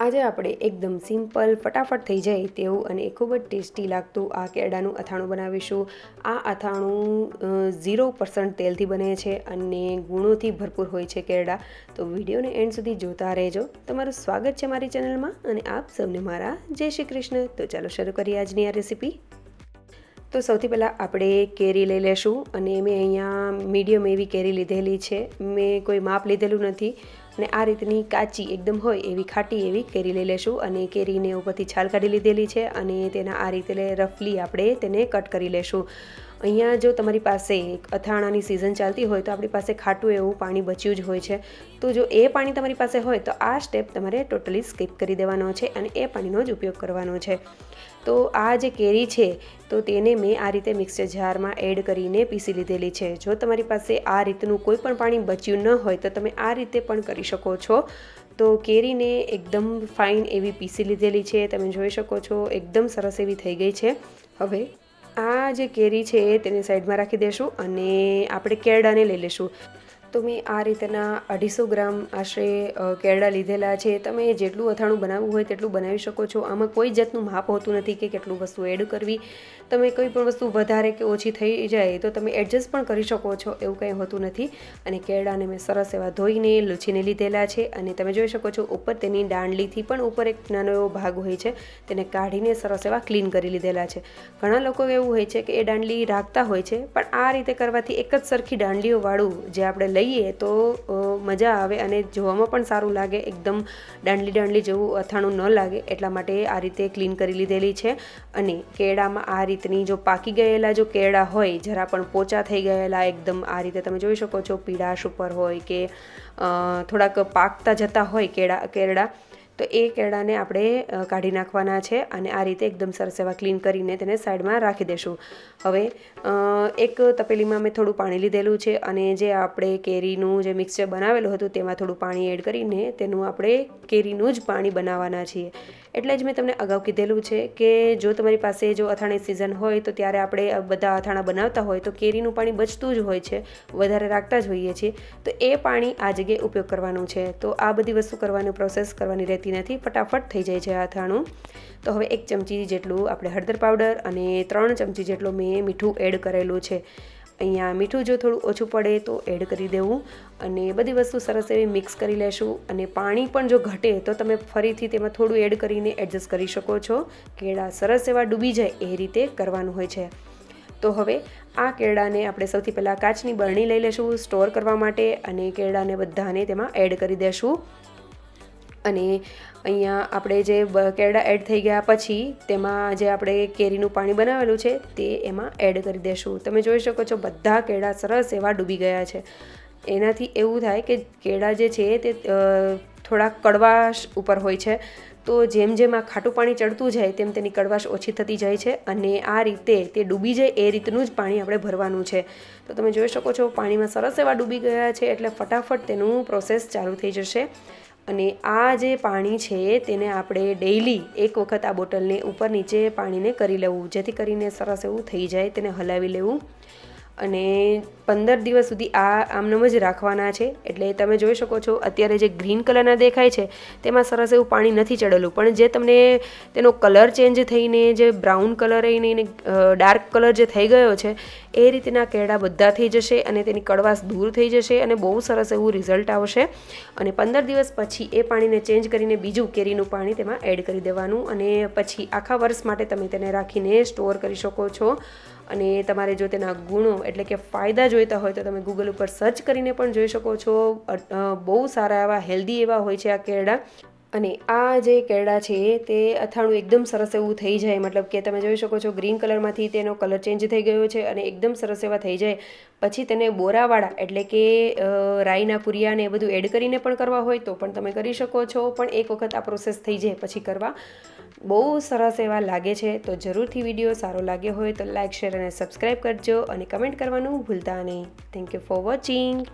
આજે આપણે એકદમ સિમ્પલ ફટાફટ થઈ જાય તેવું અને ખૂબ જ ટેસ્ટી લાગતું આ કેરડાનું અથાણું બનાવીશું। આ અથાણું 0% તેલથી બને છે અને ગુણોથી ભરપૂર હોય છે કેરડા। તો વિડીયોને એન્ડ સુધી જોતા રહેજો। તમારું સ્વાગત છે મારી ચેનલમાં અને આપ સૌને મારા જય શ્રી કૃષ્ણ। તો ચાલો શરૂ કરીએ આજની આ રેસીપી। તો સૌથી પહેલાં આપણે કેરી લઈ લેશું અને મેં અહીંયા મીડિયમ એવી કેરી લીધેલી છે। મેં કોઈ માપ લીધેલું નથી અને આ રીતની કાચી એકદમ હોય એવી ખાટી એવી કેરી લઈ લેશું અને કેરીને ઉપરથી છાલ કાઢી લીધેલી છે અને તેના આ રીતે રફલી આપણે તેને કટ કરી લેશું। અહીંયા જો તમારી પાસે અથાણાની સિઝન ચાલતી હોય તો આપણી પાસે ખાટું એવું પાણી બચ્યું જ હોય છે। તો જો એ પાણી તમારી પાસે હોય તો આ સ્ટેપ તમારે ટોટલી સ્કીપ કરી દેવાનો છે અને એ પાણીનો જ ઉપયોગ કરવાનો છે। તો આ જે કેરી છે તો તેને મેં આ રીતે મિક્સર જારમાં એડ કરીને પીસી લીધેલી છે। જો તમારી પાસે આ રીતનું કોઈ પણ પાણી બચ્યું ન હોય તો તમે આ રીતે પણ કરી શકો છો। તો કેરીને એકદમ ફાઇન એવી પીસી લીધેલી છે, તમે જોઈ શકો છો એકદમ સરસ એવી થઈ ગઈ છે। હવે આ જે કેરી છે તેને સાઈડમાં રાખી દેશું અને આપણે કેરડાને લઈ લેશું। તો મેં આ રીતના 250 ગ્રામ આશરે કેરડા લીધેલા છે। તમે જેટલું અથાણું બનાવવું હોય તેટલું બનાવી શકો છો। આમાં કોઈ જાતનું માપ હોતું નથી કે કેટલું વસ્તુ એડ કરવી। તમે કોઈ પણ વસ્તુ વધારે કે ઓછી થઈ જાય તો તમે એડજસ્ટ પણ કરી શકો છો, એવું કંઈ હોતું નથી। અને કેરડાને મેં સરસ એવા ધોઈને લૂછીને લીધેલા છે અને તમે જોઈ શકો છો ઉપર તેની દાંડલીથી પણ ઉપર એક નાનો એવો ભાગ હોય છે તેને કાઢીને સરસ એવા ક્લીન કરી લીધેલા છે। ઘણા લોકો એવું હોય છે કે એ દાંડલી રાખતા હોય છે, પણ આ રીતે કરવાથી એક જ સરખી દાંડલીઓવાળું જે આપણે લઈએ તો મજા આવે અને જોવામાં પણ સારું લાગે, એકદમ દાંડલી જેવું અથાણું ન લાગે, એટલા માટે આ રીતે ક્લીન કરી લીધેલી છે। અને કેળામાં આ રીતની જો પાકી ગયેલા જો કેળા હોય, જરા પણ પોચા થઈ ગયેલા એકદમ આ રીતે તમે જોઈ શકો છો પીળાશ ઉપર હોય કે થોડાક પાકતા જતા હોય કેરડા તો એ કેરડાને આપણે કાઢી નાખવાના છે અને આ રીતે એકદમ સરસ એવા ક્લીન કરીને તેને સાઈડમાં રાખી દેશું। હવે એક તપેલીમાં મેં થોડું પાણી લીધેલું છે અને જે આપણે કેરીનું જે મિક્સચર બનાવેલું હતું તેમાં થોડું પાણી એડ કરીને તેનું આપણે કેરીનું જ પાણી બનાવવાના છીએ। એટલે જ મેં તમને અગાઉ કીધેલું છે કે જો તમારી પાસે જો અથાણી સિઝન હોય તો ત્યારે આપણે બધા અથાણા બનાવતા હોય તો કેરીનું પાણી બચતું જ હોય છે, વધારે રાખતા જ હોઈએ છીએ, તો એ પાણી આ જગ્યાએ ઉપયોગ કરવાનું છે। તો આ બધી વસ્તુ કરવાની પ્રોસેસ કરવાની રહેતી નથી, ફટાફટ થઈ જાય છે આ અથાણું। તો હવે 1 ચમચી જેટલું આપણે હળદર પાવડર અને 3 ચમચી જેટલું મેં મીઠું એડ કરેલું છે। અહીંયા મીઠું જો થોડું ઓછું પડે તો એડ કરી દેવું અને બધી વસ્તુ સરસ એવી મિક્સ કરી લેશું। અને પાણી પણ જો ઘટે તો તમે ફરીથી તેમાં થોડું એડ કરીને એડજસ્ટ કરી શકો છો। કેળા સરસ એવા ડૂબી જાય એ રીતે કરવાનું હોય છે। તો હવે આ કેળાને આપણે સૌથી પહેલાં કાચની બરણી લઈ લેશું સ્ટોર કરવા માટે અને કેળાને બધાને તેમાં એડ કરી દેશું। અને અહીંયા આપણે જે કેરડા એડ થઈ ગયા પછી તેમાં જે આપણે કેરીનું પાણી બનાવેલું છે તે એમાં એડ કરી દેશું। તમે જોઈ શકો છો બધા કેરડા સરસ એવા ડૂબી ગયા છે। એનાથી એવું થાય કે કેરડા જે છે તે થોડા કડવાશ ઉપર હોય છે, તો જેમ જેમ આ ખાટું પાણી ચડતું જાય તેમ તેની કડવાશ ઓછી થતી જાય છે અને આ રીતે તે ડૂબી જાય એ રીતનું જ પાણી આપણે ભરવાનું છે। તો તમે જોઈ શકો છો પાણીમાં સરસ એવા ડૂબી ગયા છે એટલે ફટાફટ તેનું પ્રોસેસ ચાલુ થઈ જશે। અને આ જે પાણી છે તેને આપણે ડેઈલી એક વખત આ બોટલને ઉપર નીચે પાણીને કરી લેવું, જેથી કરીને સરસ એવું થઈ જાય, તેને હલાવી લેવું અને 15 દિવસ સુધી આ આમનામ જ રાખવાના છે। એટલે તમે જોઈ શકો છો અત્યારે જે ગ્રીન કલરના દેખાય છે તેમાં સરસ એવું પાણી નથી ચડેલું, પણ જે તમને તેનો કલર ચેન્જ થઈને જે બ્રાઉન કલર રહીને ડાર્ક કલર જે થઈ ગયો છે એ રીતના કેળા બધા થઈ જશે અને તેની કડવાશ દૂર થઈ જશે અને બહુ સરસ એવું રિઝલ્ટ આવશે। અને 15 દિવસ પછી એ પાણીને ચેન્જ કરીને બીજું કેરીનું પાણી તેમાં એડ કરી દેવાનું અને પછી આખા વર્ષ માટે તમે તેને રાખીને સ્ટોર કરી શકો છો। અને તમારે જો તેના ગુણો એટલે કે ફાયદા જોઈતા હોય તો તમે ગૂગલ ઉપર સર્ચ કરીને પણ જોઈ શકો છો। બહુ સારા એવા હેલ્ધી એવા હોય છે આ કેરડા। અને આ જે કેરડા છે તે અથાણું એકદમ સરસ એવું થઈ જાય, મતલબ કે તમે જોઈ શકો છો ગ્રીન કલરમાંથી તેનો કલર ચેન્જ થઈ ગયો છે અને એકદમ સરસ એવા થઈ જાય પછી તેને બોરાવાળા એટલે કે રાઈના પૂરિયાને એ બધું એડ કરીને પણ કરવા હોય તો પણ તમે કરી શકો છો, પણ એક વખત આ પ્રોસેસ થઈ જાય પછી કરવા બહુ સરસ એવા લાગે છે। તો જરૂરથી વિડીયો સારો લાગ્યો હોય તો લાઇક, શેર અને સબસ્ક્રાઈબ કરજો અને કમેન્ટ કરવાનું ભૂલતા નહીં। Thank you for watching.